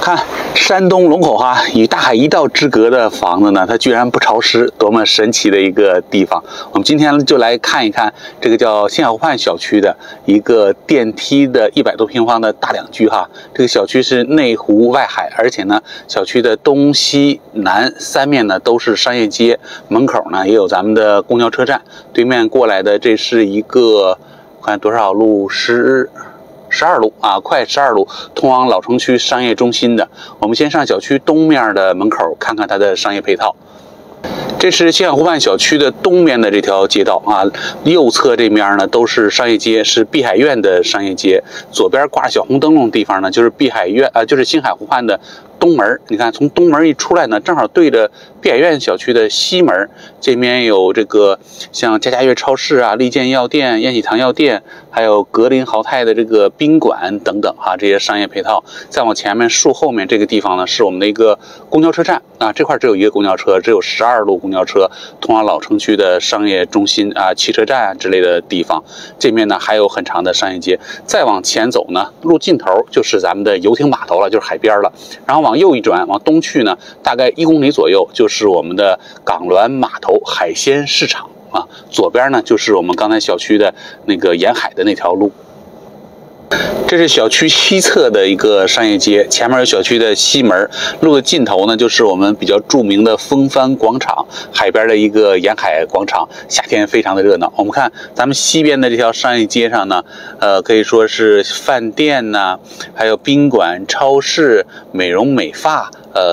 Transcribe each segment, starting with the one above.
看山东龙口哈，与大海一道之隔的房子呢，它居然不潮湿，多么神奇的一个地方！我们今天就来看一看这个叫星海湖畔小区的一个电梯的100多平方的大两居哈。这个小区是内湖外海，而且呢，小区的东西南三面呢都是商业街，门口呢也有咱们的公交车站。对面过来的这是一个，看多少路12路啊，快12路，通往老城区商业中心的。我们先上小区东面的门口看看它的商业配套。这是星海湖畔小区的东面的这条街道啊，右侧这面呢都是商业街，是碧海苑的商业街。左边挂着小红灯笼的地方呢，就是碧海苑就是星海湖畔的东门。你看，从东门一出来呢，正好对着碧海苑小区的西门。这边有这个像家悦超市啊、利健药店、延禧堂药店，还有格林豪泰的这个宾馆等等哈，这些商业配套。再往前面树后面这个地方呢，是我们的一个公交车站啊，这块只有一个公交车，只有12路公交车通往老城区的商业中心啊、汽车站之类的地方。这面呢还有很长的商业街。再往前走呢，路尽头就是咱们的游艇码头了，就是海边了。然后往右一转，往东去呢，大概1公里左右就是我们的港峦码头海鲜市场啊。左边呢就是我们刚才小区的那个沿海的那条路。这是小区西侧的一个商业街，前面有小区的西门，路的尽头呢就是我们比较著名的风帆广场，海边的一个沿海广场，夏天非常的热闹。我们看咱们西边的这条商业街上呢，可以说是饭店呐，还有宾馆、超市、美容美发，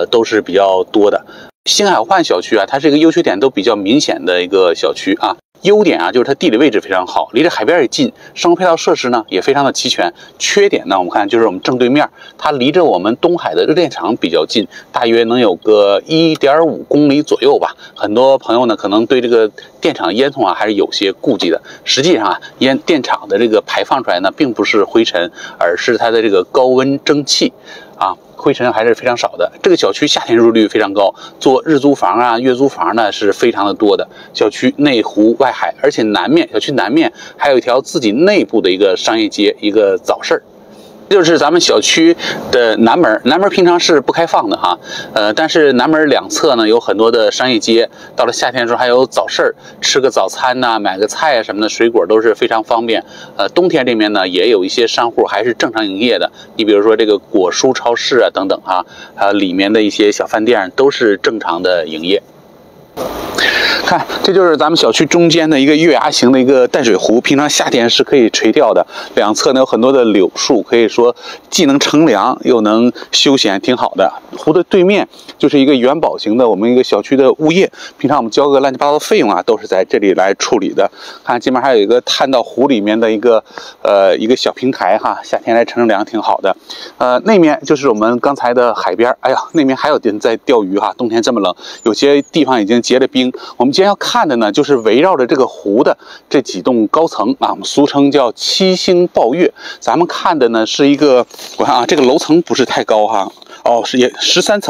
都是比较多的。星海湖畔小区啊，它是一个优缺点都比较明显的一个小区啊。优点啊，就是它地理位置非常好，离着海边也近，生活配套设施呢也非常的齐全。缺点呢，我们看就是我们正对面，它离着我们东海的热电厂比较近，大约能有个1.5公里左右吧。很多朋友呢可能对这个电厂烟囱啊还是有些顾忌的。实际上啊，电厂的这个排放出来呢，并不是灰尘，而是它的这个高温蒸汽啊。灰尘还是非常少的。这个小区夏天入住率非常高，做日租房啊、月租房呢是非常的多的。小区内湖外海，而且小区南面还有一条自己内部的一个商业街，一个早市。这就是咱们小区的南门，南门平常是不开放的哈，但是南门两侧呢有很多的商业街，到了夏天的时候还有早市，吃个早餐呐、买个菜啊什么的，水果都是非常方便。冬天这面呢也有一些商户还是正常营业的，你比如说这个果蔬超市啊等等啊，还有里面的一些小饭店都是正常的营业。看，这就是咱们小区中间的一个月牙形的一个淡水湖，平常夏天是可以垂钓的。两侧呢有很多的柳树，可以说既能乘凉又能休闲，挺好的。湖的对面就是一个元宝型的我们一个小区的物业，平常我们交个乱七八糟的费用啊，都是在这里来处理的。看这边还有一个探到湖里面的一个小平台哈，夏天来乘凉挺好的。那面就是我们刚才的海边，哎呀，那面还有人在钓鱼哈，冬天这么冷，有些地方已经结了冰。我们今天要看的呢，就是围绕着这个湖的这几栋高层啊，我们俗称叫七星抱月。咱们看的呢是一个，我看啊，这个楼层不是太高哈，哦，是也13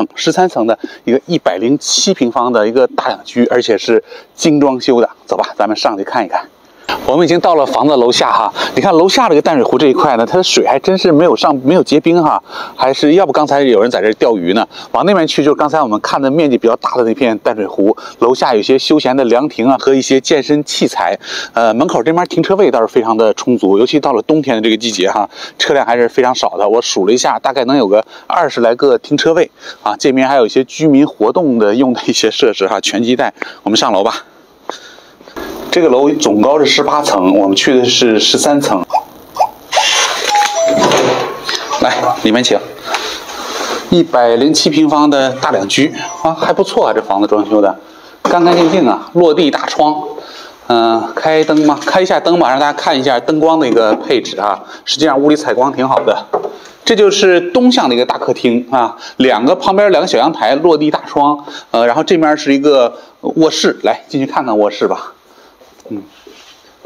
层的一个107平方的一个大两居，而且是精装修的。走吧，咱们上去看一看。我们已经到了房子楼下哈，你看楼下这个淡水湖这一块呢，它的水还真是没有结冰哈，还是要不刚才有人在这钓鱼呢。往那边去就是刚才我们看的面积比较大的那片淡水湖，楼下有些休闲的凉亭啊和一些健身器材。门口这边停车位倒是非常的充足，尤其到了冬天的这个季节哈，车辆还是非常少的。我数了一下，大概能有个20来个停车位啊。这边还有一些居民活动的用的一些设施哈，拳击带。我们上楼吧。这个楼总高是18层，我们去的是13层。来，里面请。107平方的大两居啊，还不错啊，这房子装修的干干净净啊，落地大窗。开灯吗？开一下灯吧，让大家看一下灯光的一个配置啊。实际上屋里采光挺好的。这就是东向的一个大客厅啊，旁边两个小阳台，落地大窗。然后这面是一个卧室，来进去看看卧室吧。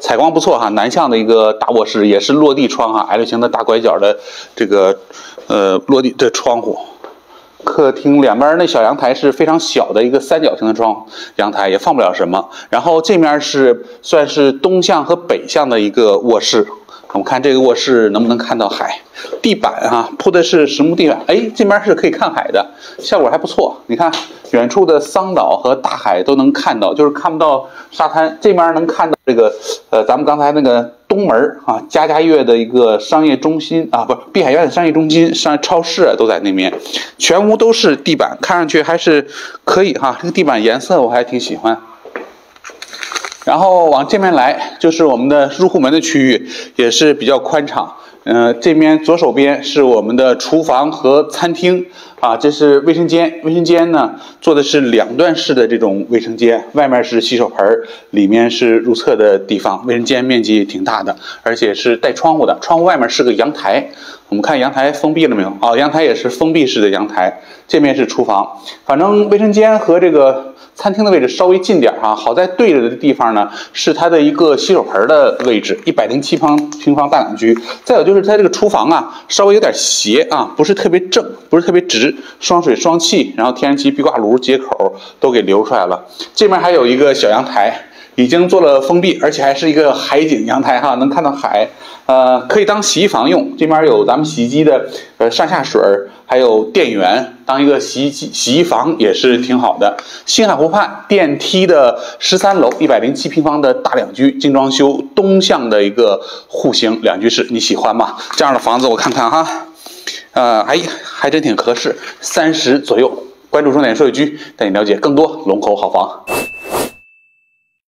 采光不错哈，南向的一个大卧室，也是落地窗哈 ，L 型的大拐角的这个落地的窗户。客厅两边那小阳台是非常小的一个三角形的阳台，也放不了什么。然后这面是算是东向和北向的一个卧室，我们看这个卧室能不能看到海？地板啊，铺的是实木地板，哎，这边是可以看海的，效果还不错。你看，远处的桑岛和大海都能看到，就是看不到沙滩。这边能看到这个，咱们刚才那个东门啊，家家悦的一个商业中心啊，不是碧海苑的商业中心、超市啊，都在那边。全屋都是地板，看上去还是可以哈。这个地板颜色我还挺喜欢。然后往这边来就是我们的入户门的区域，也是比较宽敞。这边左手边是我们的厨房和餐厅啊，这是卫生间。卫生间呢做的是2段式的这种卫生间，外面是洗手盆，里面是入厕的地方。卫生间面积挺大的，而且是带窗户的，窗户外面是个阳台。我们看阳台封闭了没有？哦，阳台也是封闭式的阳台。这边是厨房，反正卫生间和这个餐厅的位置稍微近点哈，好在对着的地方呢是它的一个洗手盆的位置，107平方大两居。再有就是它这个厨房啊，稍微有点斜啊，不是特别正，不是特别直，双水双气，然后天然气壁挂炉接口都给留出来了。这边还有一个小阳台，已经做了封闭，而且还是一个海景阳台哈，能看到海。可以当洗衣房用，这边有咱们洗衣机的上下水，还有电源，当一个洗衣房也是挺好的。星海湖畔电梯的13楼，107平方的大两居，精装修，东向的一个户型两居室，你喜欢吗？这样的房子我看看哈，还真挺合适，30左右。关注重点说一句，带你了解更多龙口好房。